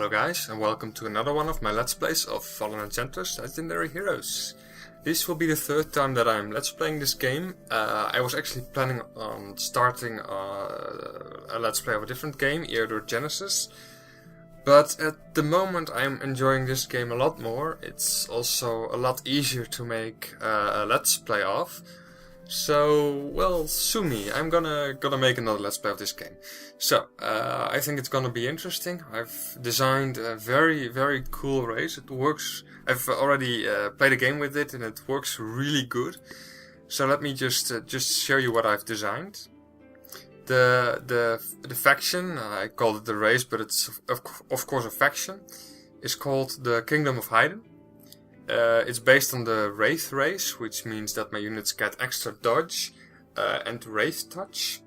Hello guys, and welcome to another one of my Let's Plays of Fallen Enchanters Legendary Heroes. This will be the third time that I'm Let's Playing this game. I was actually planning on starting a Let's Play of a different game, either Genesis. But at the moment I'm enjoying this game a lot more. It's also a lot easier to make a Let's Play of. So, well, sue me. I'm gonna make another Let's Play of this game. So, I think it's gonna be interesting. I've designed a very, very cool race. It works. I've already played a game with it, and it works really good. So let me just show you what I've designed. The faction, I called it the race, but it's of course a faction, is called the Kingdom of Hiden. It's based on the Wraith race, which means that my units get extra dodge and Wraith touch.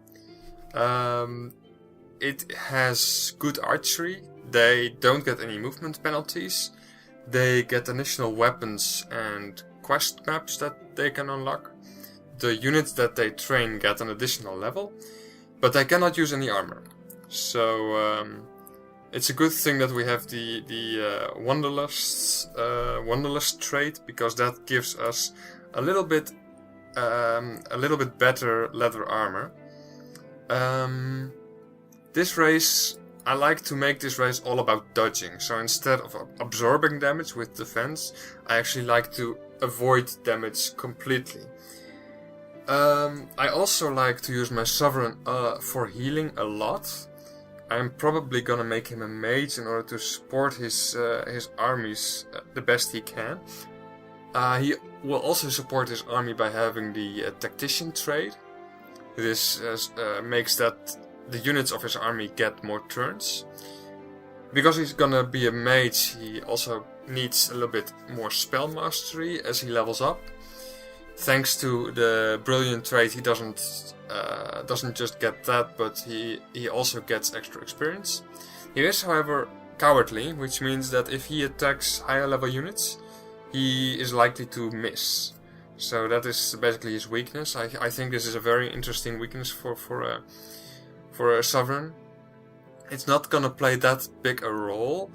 It has good archery. They don't get any movement penalties. They get additional weapons and quest maps that they can unlock. The units that they train get an additional level, but they cannot use any armor. So it's a good thing that we have the Wanderlust trait, because that gives us a little bit better leather armor. This race, I like to make this race all about dodging. So instead of absorbing damage with defense, I actually like to avoid damage completely. I also like to use my Sovereign for healing a lot. I'm probably gonna make him a mage in order to support his armies the best he can. He will also support his army by having the tactician trait. This makes that the units of his army get more turns. Because he's gonna be a mage, he also needs a little bit more spell mastery as he levels up. Thanks to the brilliant trait, he doesn't just get that, but he also gets extra experience. He is, however, cowardly, which means that if he attacks higher level units, he is likely to miss. So that is basically his weakness. I think this is a very interesting weakness for a Sovereign. It's not gonna play that big a role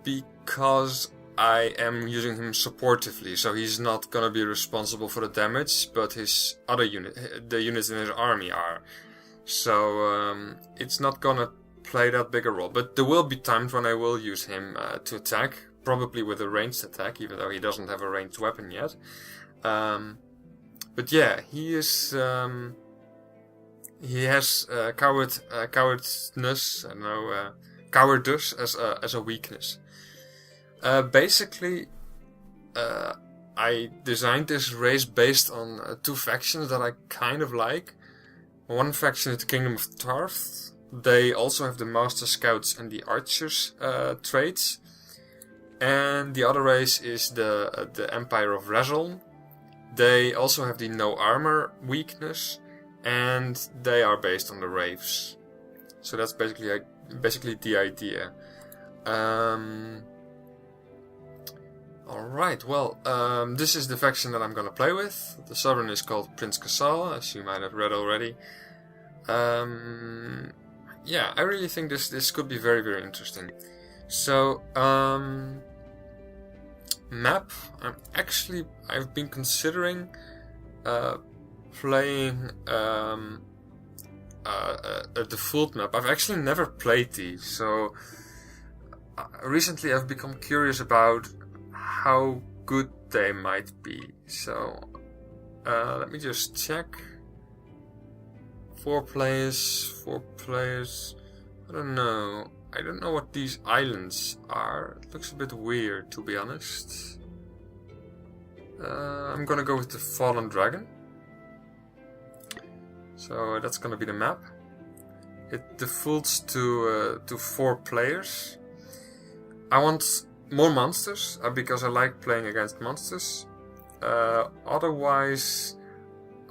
because I am using him supportively, so he's not gonna be responsible for the damage, but his other the units in his army are. So it's not gonna play that big a role. But there will be times when I will use him to attack, probably with a ranged attack, even though he doesn't have a ranged weapon yet. But yeah, he is. He has cowardness, cowardice as a weakness. Basically, I designed this race based on two factions that I kind of like. One faction is the Kingdom of Tarth. They also have the Master Scouts and the Archers traits. And the other race is the Empire of Rezaln. They also have the no armor weakness, and they are based on the Wraiths. So that's basically the idea. Alright, well, this is the faction that I'm gonna play with. The Sovereign is called Prince Casal, as you might have read already. Yeah, I really think this could be very, very interesting. So, map, I've been considering playing a default map. I've actually never played these, so recently I've become curious about how good they might be. So let me just check. 4 players. I don't know what these islands are. It looks a bit weird, to be honest. I'm gonna go with the Fallen Dragon. So that's gonna be the map. It defaults to 4 players. I want more monsters because I like playing against monsters. Otherwise,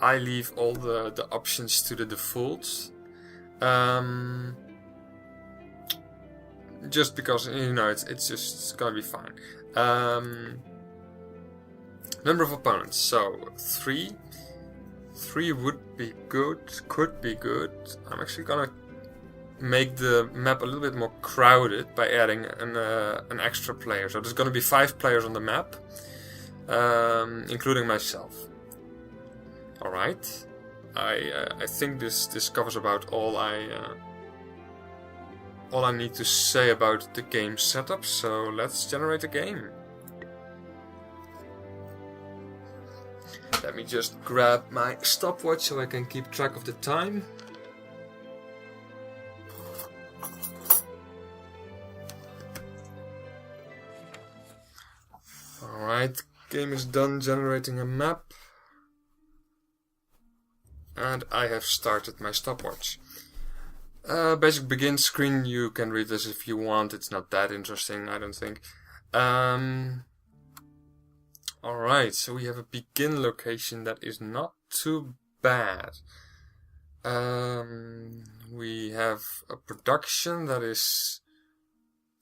I leave all the options to the default. Just because it's gonna be fine. Number of opponents. So 3. 3 would be good, could be good. I'm actually gonna make the map a little bit more crowded by adding an extra player. So there's going to be 5 players on the map, including myself. Alright, I think this covers about all I need to say about the game setup, so let's generate a game. Let me just grab my stopwatch so I can keep track of the time. Alright, game is done generating a map. And I have started my stopwatch. Basic begin screen, you can read this if you want, it's not that interesting, I don't think. Alright, so we have a begin location that is not too bad. We have a production that is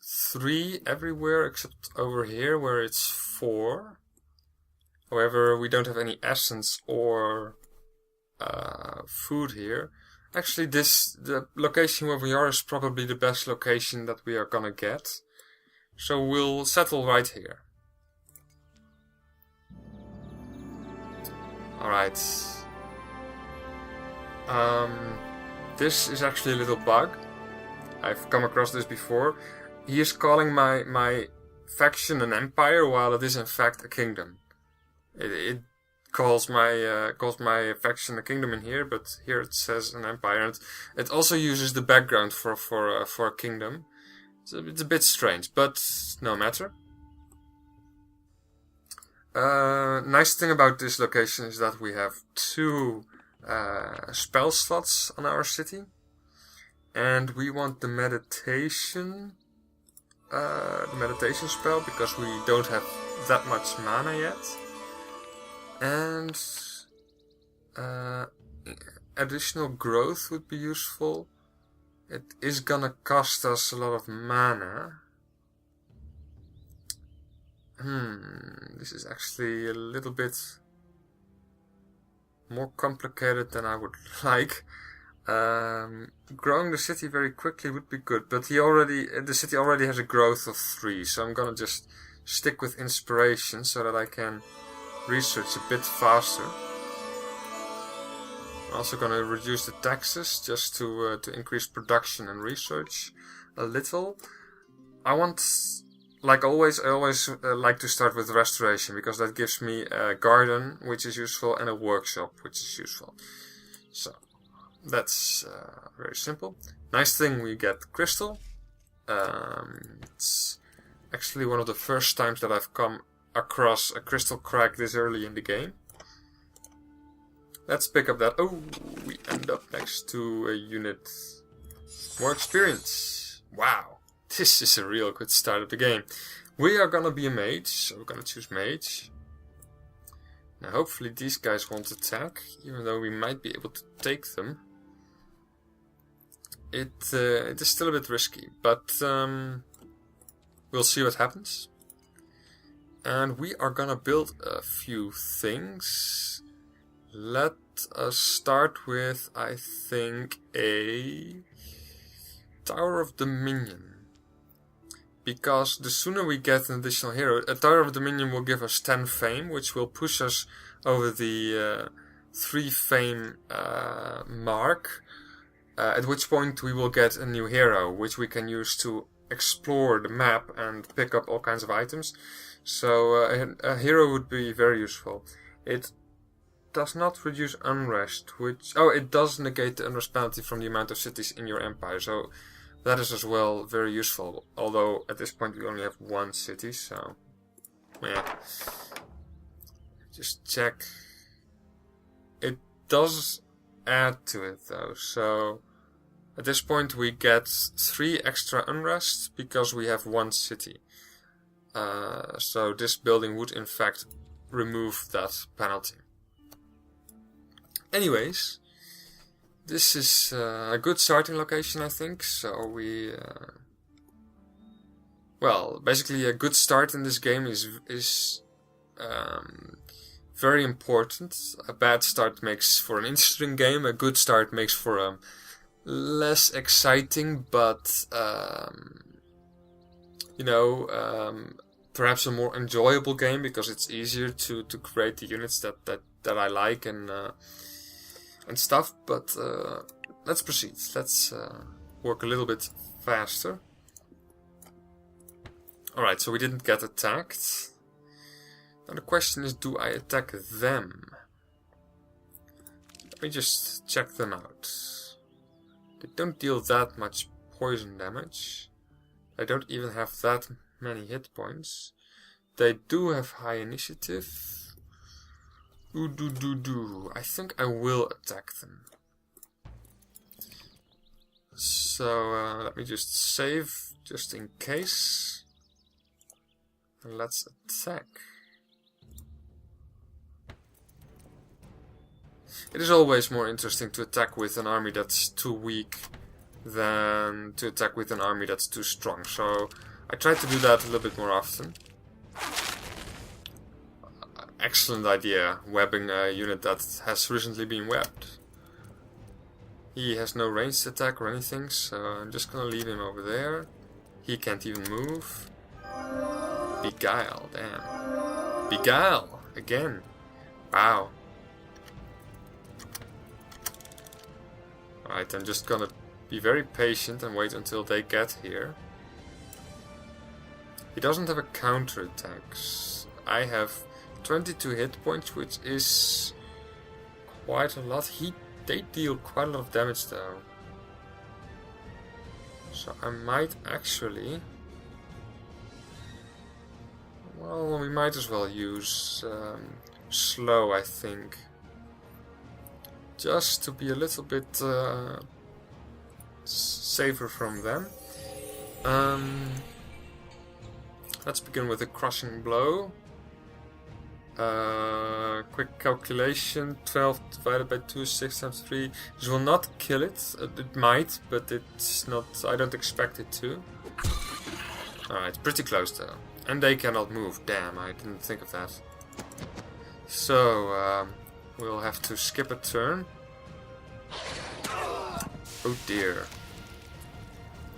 3 everywhere except over here where it's 4. However, we don't have any essence or food here. Actually, the location where we are is probably the best location that we are gonna get. So we'll settle right here. Alright. This is actually a little bug. I've come across this before. He is calling my faction an empire while it is in fact a kingdom. It calls my faction a kingdom in here, but here it says an empire. And it also uses the background for a kingdom. It's a bit strange, but no matter. Nice thing about this location is that we have 2 spell slots on our city, and we want the meditation spell because we don't have that much mana yet, and additional growth would be useful. It is gonna cost us a lot of mana. This is actually a little bit more complicated than I would like. Growing the city very quickly would be good, but the city already has a growth of 3, so I'm gonna just stick with inspiration so that I can research a bit faster. I'm also gonna reduce the taxes just to increase production and research a little. Like always, I always like to start with restoration, because that gives me a garden, which is useful, and a workshop, which is useful. So, that's very simple. Nice thing, we get crystal. It's actually one of the first times that I've come across a crystal crack this early in the game. Let's pick up that. Oh, we end up next to a unit. More experience. Wow. This is a real good start of the game. We are gonna be a mage, so we're gonna choose mage. Now hopefully these guys won't attack, even though we might be able to take them. It is still a bit risky, but we'll see what happens. And we are gonna build a few things. Let us start with, I think, a Tower of Dominion. Because the sooner we get an additional hero, a Tower of Dominion will give us 10 fame, which will push us over the 3 fame mark. At which point we will get a new hero, which we can use to explore the map and pick up all kinds of items. So a hero would be very useful. It does not reduce unrest, it does negate the unrest penalty from the amount of cities in your empire. So that is as well very useful, although at this point we only have 1 city, so yeah. Just check. It does add to it though, so at this point we get 3 extra unrest because we have 1 city. So this building would in fact remove that penalty. Anyways, this is a good starting location, I think. So basically a good start in this game is very important. A bad start makes for an interesting game. A good start makes for less exciting, but you know, perhaps a more enjoyable game because it's easier to create the units that I like and stuff. But let's proceed. Let's work a little bit faster. Alright, so we didn't get attacked. Now the question is, do I attack them? Let me just check them out. They don't deal that much poison damage. They don't even have that many hit points. They do have high initiative. I think I will attack them. So let me just save, just in case. And let's attack. It is always more interesting to attack with an army that's too weak than to attack with an army that's too strong. So I try to do that a little bit more often. Excellent idea, webbing a unit that has recently been webbed. He has no ranged attack or anything, so I'm just gonna leave him over there. He can't even move. Beguile, damn. Beguile, again. Wow. Alright, I'm just gonna be very patient and wait until they get here. He doesn't have a counterattacks. I have 22 hit points, which is quite a lot. They deal quite a lot of damage though. So I might actually... Well, we might as well use slow, I think. Just to be a little bit safer from them. Let's begin with a crushing blow. Quick calculation, 12 divided by 2, 6 times 3. This will not kill it. It might, but it's not. I don't expect it to. Alright, pretty close though. And they cannot move. Damn, I didn't think of that. So, we'll have to skip a turn. Oh dear.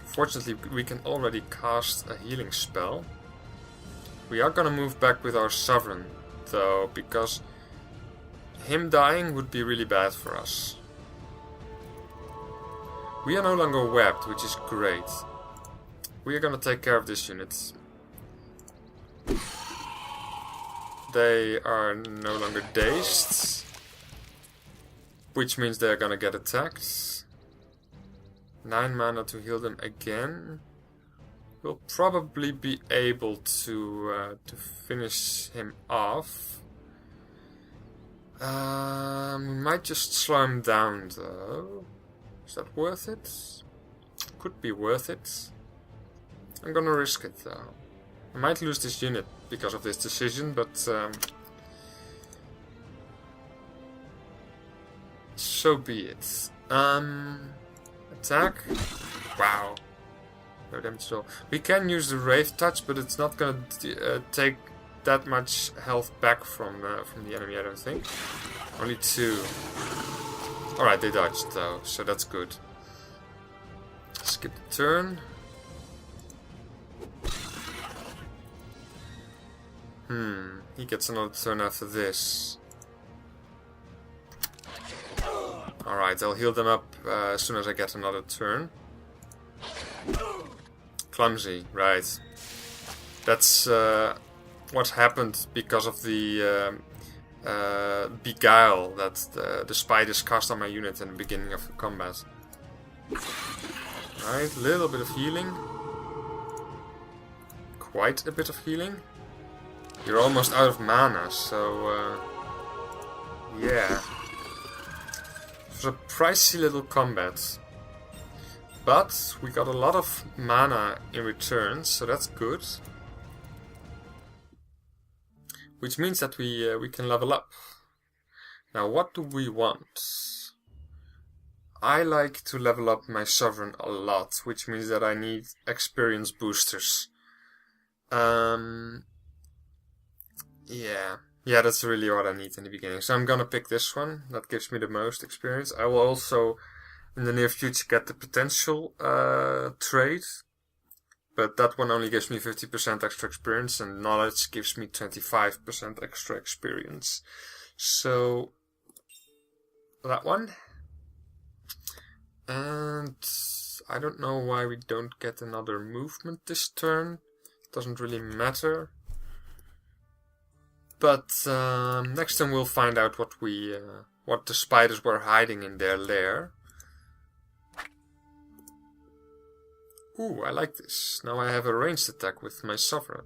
Fortunately, we can already cast a healing spell. We are gonna move back with our Sovereign, though, because him dying would be really bad for us. We are no longer webbed, which is great. We are gonna take care of this unit. They are no longer dazed, which means they're gonna get attacked. 9 mana to heal them again. We'll probably be able to finish him off. We might just slow him down though. Is that worth it? Could be worth it. I'm gonna risk it though. I might lose this unit because of this decision, but so be it. Attack. Wow. No damage at all. We can use the Wraith Touch, but it's not gonna take that much health back from the enemy, I don't think. Only 2. Alright, they dodged though, so that's good. Skip the turn. He gets another turn after this. Alright, I'll heal them up as soon as I get another turn. Clumsy, right. That's what happened because of the Beguile that the spiders cast on my unit in the beginning of the combat. Right, little bit of healing. Quite a bit of healing. You're almost out of mana, so yeah. It was a pricey little combat. But we got a lot of mana in return, so that's good. Which means that we can level up. Now what do we want? I like to level up my Sovereign a lot, which means that I need experience boosters. Yeah, that's really what I need in the beginning. So I'm gonna pick this one. That gives me the most experience. I will also in the near future get the potential trade. But that one only gives me 50% extra experience, and knowledge gives me 25% extra experience. So that one. And I don't know why we don't get another movement this turn. Doesn't really matter. But next time we'll find out what the spiders were hiding in their lair. Ooh, I like this. Now I have a ranged attack with my sovereign.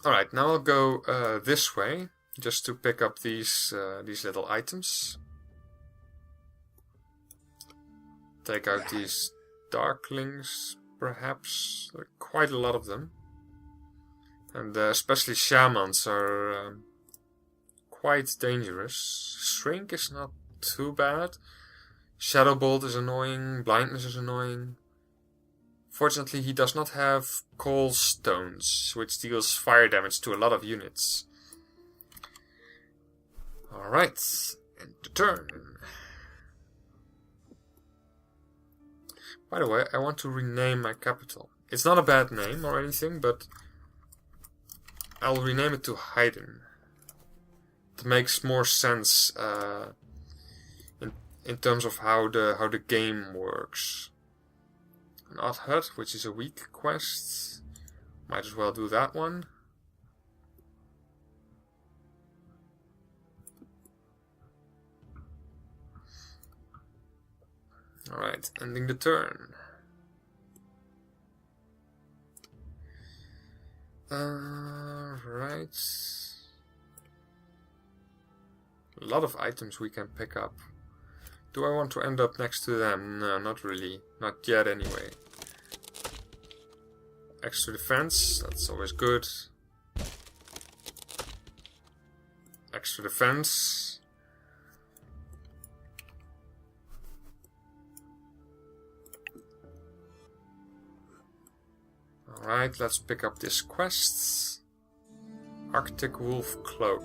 Alright, now I'll go this way, just to pick up these little items. Take out these darklings, perhaps. There are quite a lot of them. And especially shamans are quite dangerous. Shrink is not too bad. Shadow Bolt is annoying, Blindness is annoying. Fortunately, he does not have Coal Stones, which deals fire damage to a lot of units. Alright, end the turn. By the way, I want to rename my capital. It's not a bad name or anything, but I'll rename it to Hiden. It makes more sense in terms of how the game works. An Odd Hut, which is a weak quest. Might as well do that one. Alright, ending the turn. Right. A lot of items we can pick up. Do I want to end up next to them? No, not really. Not yet anyway. Extra defense, that's always good. Extra defense. Alright, let's pick up this quest. Arctic Wolf Cloak.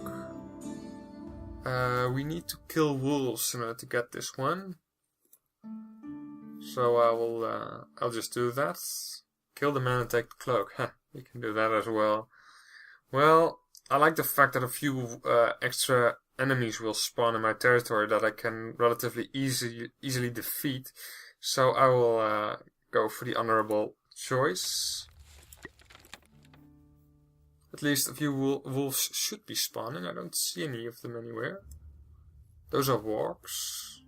We need to kill wolves in order to get this one. So I'll just do that. Kill the man and take the cloak. We can do that as well. Well, I like the fact that a few extra enemies will spawn in my territory that I can relatively easily defeat. So I will go for the honorable choice. At least a few wolves should be spawning. I don't see any of them anywhere. Those are wargs.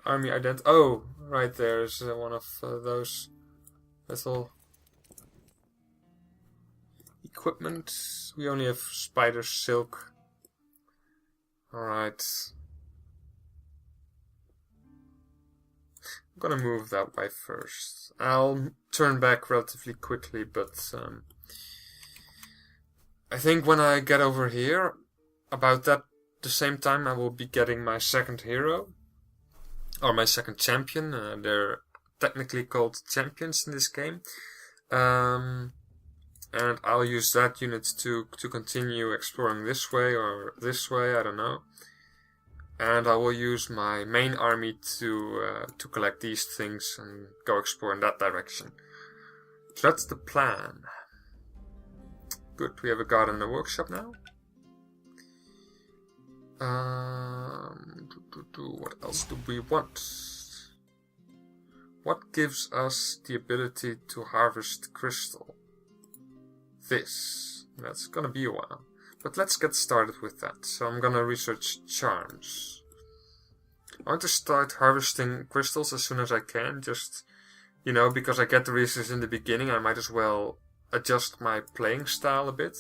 Army ident. Oh, right there's one of those little equipment. We only have spider silk. Alright. I'm gonna move that way first. I'll turn back relatively quickly, but I think when I get over here, about that the same time I will be getting my second hero. Or my second champion. They're technically called champions in this game. And I'll use that unit to continue exploring this way or this way, I don't know. And I will use my main army to collect these things and go explore in that direction. So that's the plan. Good, we have a guard in the workshop now. What else do we want? What gives us the ability to harvest crystal? This. That's gonna be a while. But let's get started with that. So I'm gonna research charms. I want to start harvesting crystals as soon as I can. Just, you know, because I get the resources in the beginning, I might as well adjust my playing style a bit.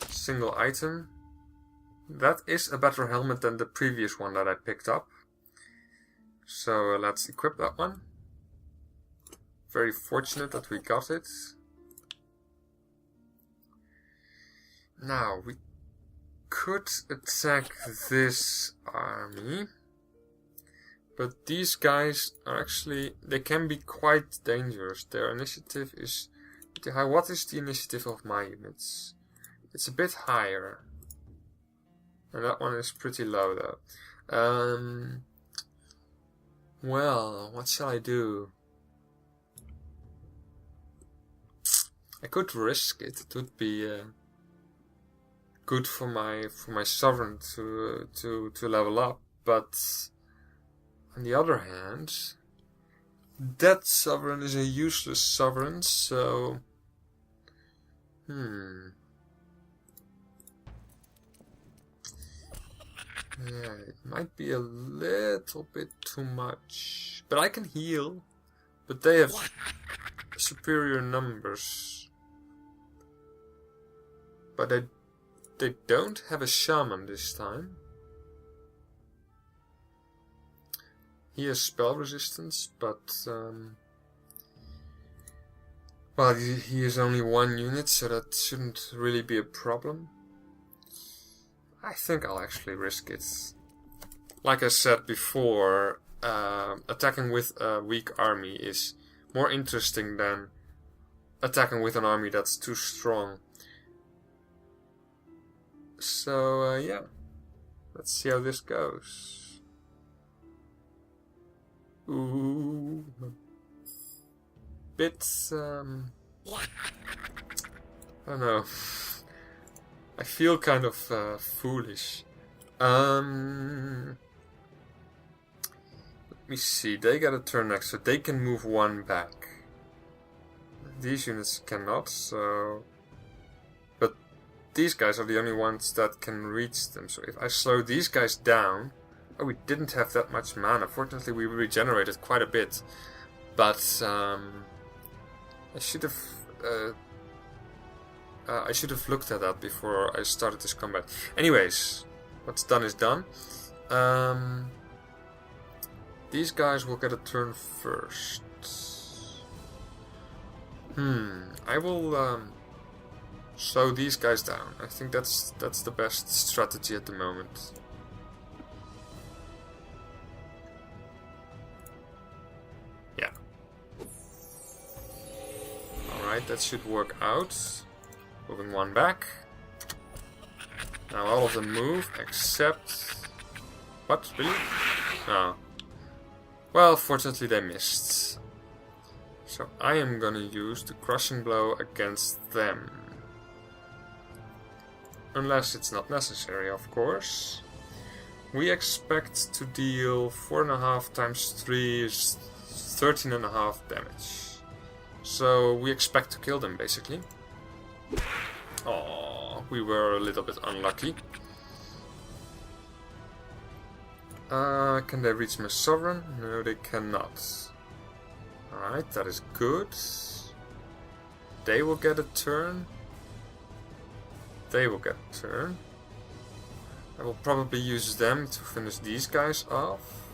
Single item. That is a better helmet than the previous one that I picked up. So let's equip that one. Very fortunate that we got it. Now we could attack this army. But these guys are actually, they can be quite dangerous. Their initiative is pretty high. What is the initiative of my units? It's a bit higher. And that one is pretty low though. Well, what shall I do? I could risk it. It would be good for my sovereign to level up, but on the other hand, that sovereign is a useless sovereign, so yeah, it might be a little bit too much. But I can heal. But they have superior numbers. But they don't have a shaman this time. He has spell resistance, but well, he is only 1 unit, so that shouldn't really be a problem. I think I'll actually risk it. Like I said before, attacking with a weak army is more interesting than attacking with an army that's too strong. So, yeah. Let's see how this goes. Ooh. Bit, I don't know. I feel kind of foolish. Let me see. They get a turn next, so they can move 1 back. These units cannot, so... But these guys are the only ones that can reach them. So if I slow these guys down... Oh, we didn't have that much mana. Fortunately, we regenerated quite a bit. But, I should have looked at that before I started this combat. Anyways, what's done is done. These guys will get a turn first. I will slow these guys down. I think that's the best strategy at the moment. Yeah. Alright, that should work out. Moving 1 back. Now all of them move, except... What? Really? Oh. Well, fortunately they missed. So I am gonna use the crushing blow against them. Unless it's not necessary, of course. We expect to deal 4.5 times 3 is 13.5 damage. So we expect to kill them, basically. Oh, we were a little bit unlucky. Can they reach my sovereign? No, they cannot. Alright, that is good. They will get a turn. They will get a turn. I will probably use them to finish these guys off.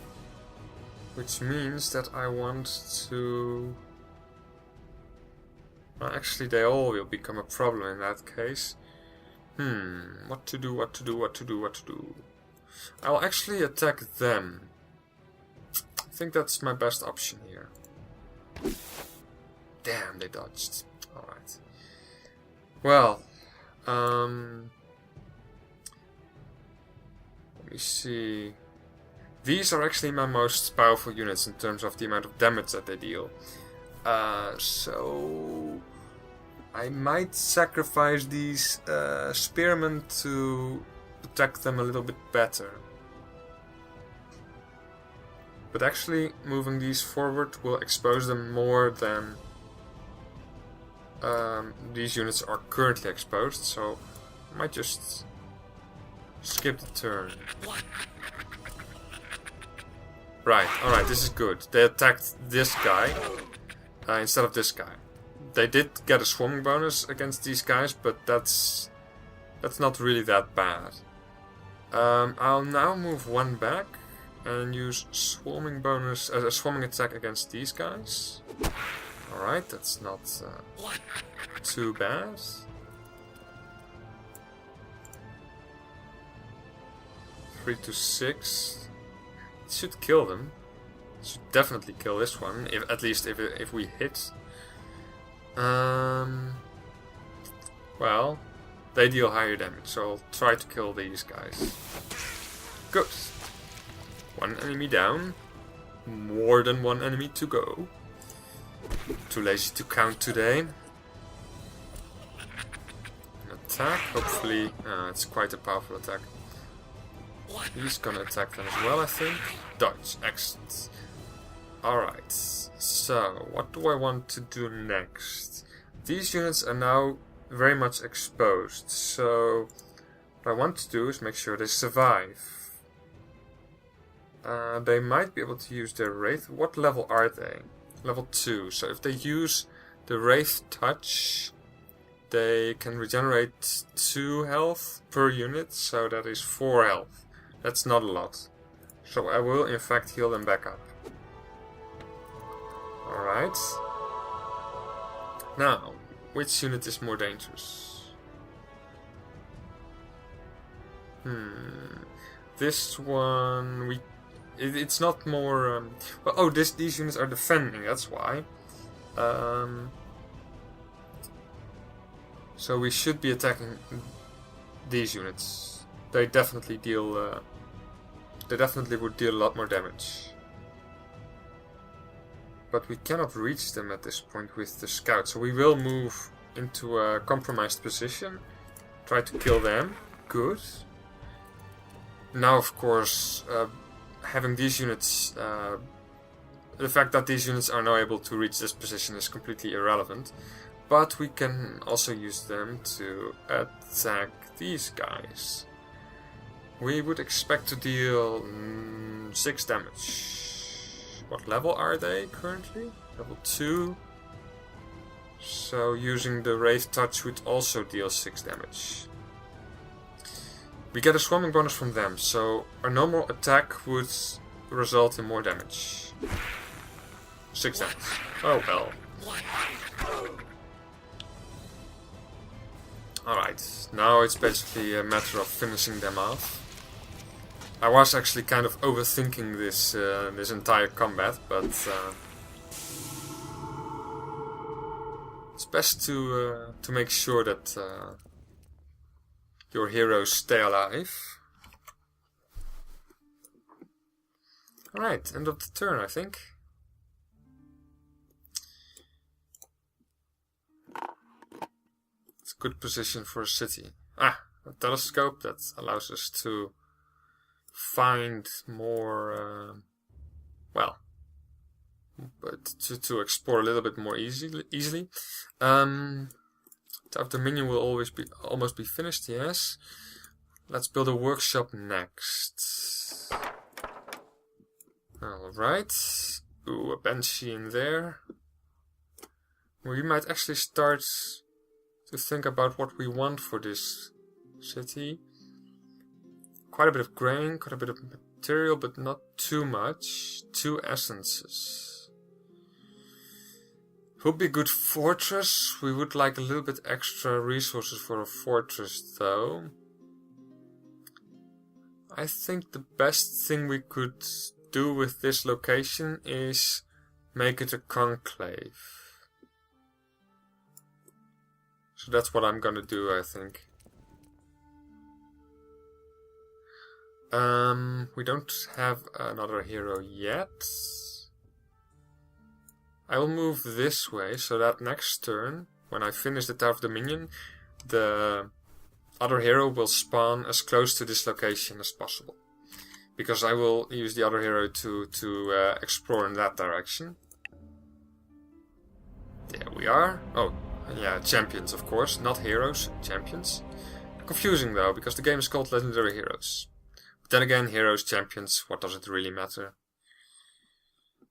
Which means that I want to... Well, actually, they all will become a problem in that case. What to do, what to do, what to do, what to do. I'll actually attack them. I think that's my best option here. Damn, they dodged. Alright. Well, let me see. These are actually my most powerful units in terms of the amount of damage that they deal. So I might sacrifice these spearmen to protect them a little bit better. But actually moving these forward will expose them more than these units are currently exposed, so I might just skip the turn. Right, alright, this is good. They attacked this guy instead of this guy. They did get a swarming bonus against these guys, but that's not really that bad. I'll now move 1 back and use swarming bonus as a swarming attack against these guys. Alright, that's not too bad. Three to 6. It should kill them. It should definitely kill this one, at least if we hit. Well, They deal higher damage, so I'll try to kill these guys. Good. One enemy down. More than one enemy to go. Too lazy to count today. An attack, hopefully. It's quite a powerful attack. He's gonna attack them as well, I think. Dodge, excellent. Alright, so what do I want to do next? These units are now very much exposed, so what I want to do is make sure they survive. They might be able to use their Wraith. What level are they? Level 2, so if they use the Wraith Touch, they can regenerate 2 health per unit, so that is 4 health. That's not a lot. So I will in fact heal them back up. Alright. Now, which unit is more dangerous? This one, it's not more... well, oh, these units are defending, that's why. So we should be attacking these units. They definitely deal... they definitely would deal a lot more damage. But we cannot reach them at this point with the scout, so we will move into a compromised position. Try to kill them. Good. Now, of course, having these units... the fact that these units are now able to reach this position is completely irrelevant. But we can also use them to attack these guys. We would expect to deal 6 damage. What level are they currently? Level 2. So using the Wraith Touch would also deal 6 damage. We get a swarming bonus from them, so our normal attack would result in more damage. 6 damage. Oh well. Alright, now it's basically a matter of finishing them off. I was actually kind of overthinking this this entire combat, but it's best to make sure that your heroes stay alive. Alright, end of the turn, I think. It's a good position for a city. Ah, a telescope that allows us to find more, well, but to explore a little bit more easily. Top Dominion will almost be finished. Yes. Let's build a workshop next. All right. Ooh, a Banshee in there. We might actually start to think about what we want for this city. Quite a bit of grain, quite a bit of material, but not too much. 2 essences. Would be a good fortress. We would like a little bit extra resources for a fortress, though. I think the best thing we could do with this location is make it a conclave. So that's what I'm gonna do, I think. We don't have another hero yet. I will move this way so that next turn, when I finish the Tower of Dominion, the other hero will spawn as close to this location as possible. Because I will use the other hero to explore in that direction. There we are. Oh, yeah, champions, of course. Not heroes, champions. Confusing though, because the game is called Legendary Heroes. But then again, heroes, champions, what does it really matter?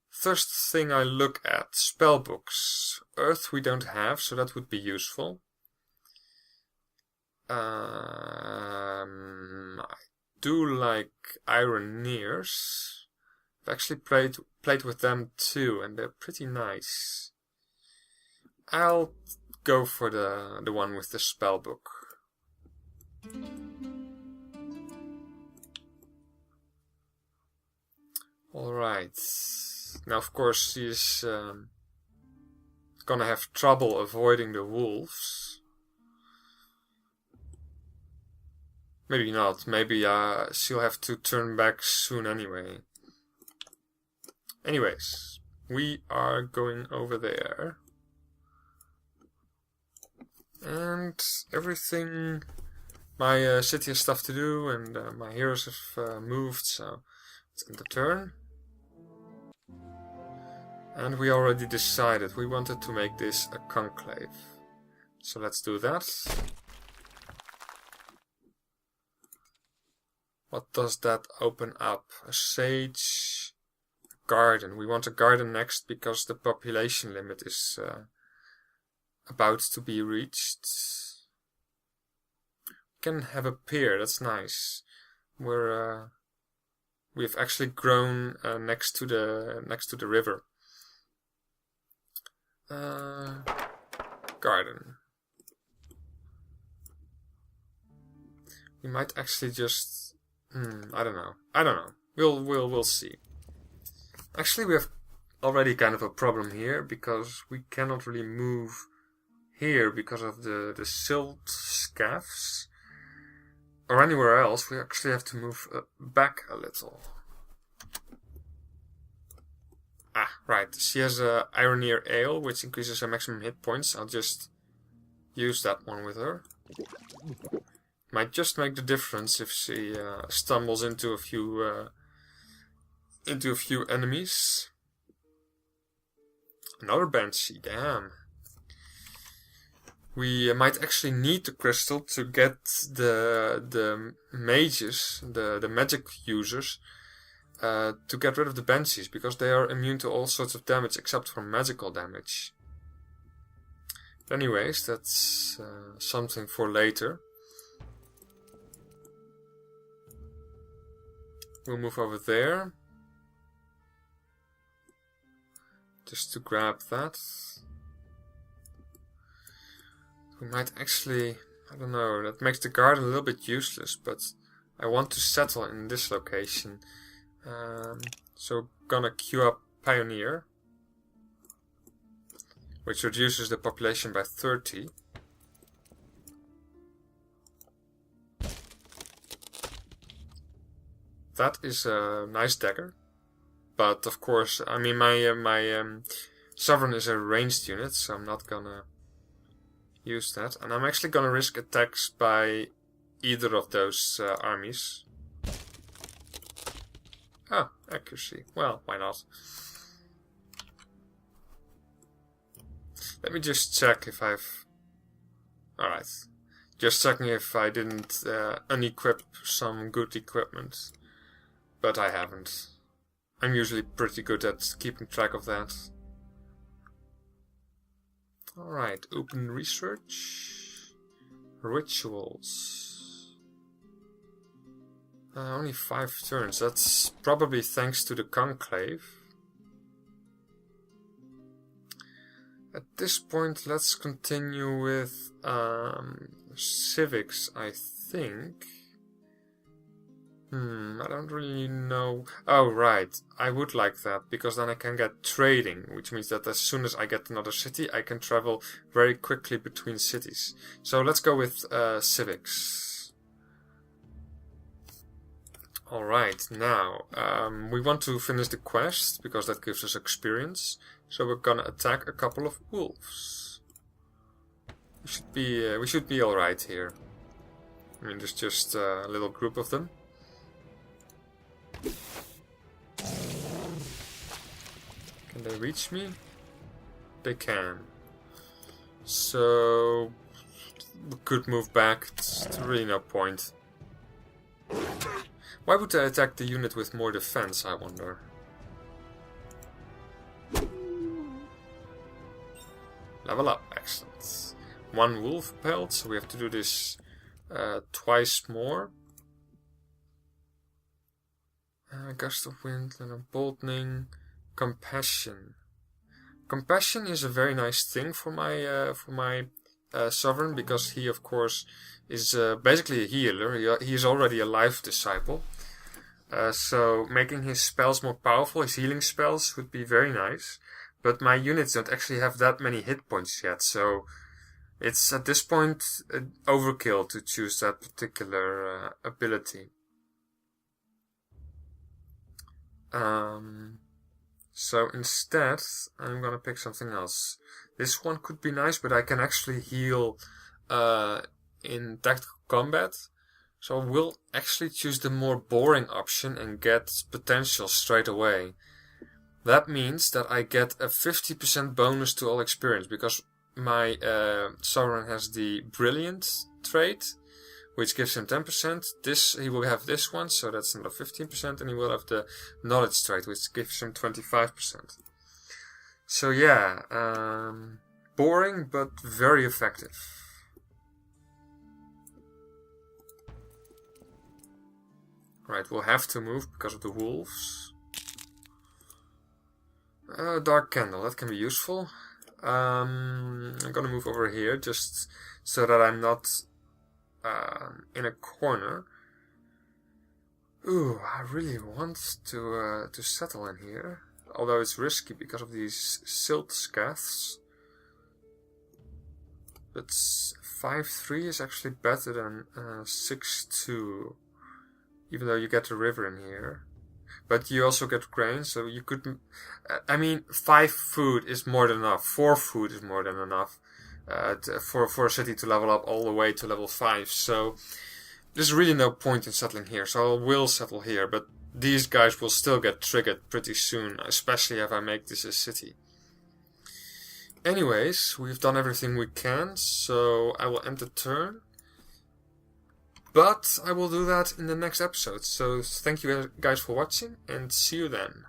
First thing I look at, spellbooks. Earth we don't have, so that would be useful. I do like Ironeers. I've actually played with them too, and they're pretty nice. I'll go for the one with the spellbook. Alright. Now, of course, she's gonna have trouble avoiding the wolves. Maybe not. Maybe she'll have to turn back soon anyway. Anyways, we are going over there. And everything... My city has stuff to do, and my heroes have moved, so it's end the turn. And we already decided we wanted to make this a conclave. So let's do that. What does that open up? A sage garden. We want a garden next because the population limit is about to be reached. We can have a pier, that's nice. We've actually grown next to the river. Garden. We might actually just I don't know. We'll see. Actually, we have already kind of a problem here because we cannot really move here because of the silt scaffs. Or anywhere else, we actually have to move back a little. Ah, right. She has a Ironeer Ale, which increases her maximum hit points. I'll just use that one with her. Might just make the difference if she stumbles into a few enemies. Another Banshee, damn. We might actually need the crystal to get the mages, the magic users, to get rid of the Banshees, because they are immune to all sorts of damage except for magical damage. But anyways, that's something for later. We'll move over there. Just to grab that. We might actually, I don't know, that makes the garden a little bit useless, but I want to settle in this location. So gonna queue up Pioneer, which reduces the population by 30. That is a nice dagger, but of course, I mean my Sovereign is a ranged unit, so I'm not gonna use that, and I'm actually gonna risk attacks by either of those armies. Ah, accuracy. Well, why not? Let me just check if I've... Alright. Just checking if I didn't unequip some good equipment. But I haven't. I'm usually pretty good at keeping track of that. Alright, open research. Rituals. Only 5 turns. That's probably thanks to the conclave. At this point, let's continue with civics, I think. I don't really know. Oh, right. I would like that, because then I can get trading, which means that as soon as I get another city, I can travel very quickly between cities. So let's go with civics. Alright, now, we want to finish the quest, because that gives us experience. So we're gonna attack a couple of wolves. We should be alright here. I mean, there's just a little group of them. Can they reach me? They can. So we could move back. It's really no point. Why would they attack the unit with more defense, I wonder? Level up, excellent. 1 wolf pelt, so we have to do this twice more. Gust of wind and emboldening. Compassion. Compassion is a very nice thing for my Sovereign, because he of course is basically a healer. He is already a life disciple. So making his spells more powerful, his healing spells, would be very nice. But my units don't actually have that many hit points yet, so It's at this point overkill to choose that particular ability. So instead, I'm gonna pick something else. This one could be nice, but I can actually heal in tactical combat. So I will actually choose the more boring option and get potential straight away. That means that I get a 50% bonus to all experience, because my Sovereign has the Brilliant trait, which gives him 10%. He will have this one, so that's another 15%, and he will have the Knowledge trait, which gives him 25%. So yeah, boring but very effective. Right, we'll have to move because of the wolves. Dark Candle, that can be useful. I'm gonna move over here just so that I'm not in a corner. Ooh, I really want to settle in here, although it's risky because of these silt scaths. But 5-3 is actually better than 6-2, even though you get the river in here. But you also get grain, so you could... I mean, 5 food is more than enough. 4 food is more than enough for a city to level up all the way to level 5. So there's really no point in settling here. So I will settle here, but these guys will still get triggered pretty soon, especially if I make this a city. Anyways, we've done everything we can, so I will end the turn. But I will do that in the next episode. So thank you guys for watching, and see you then.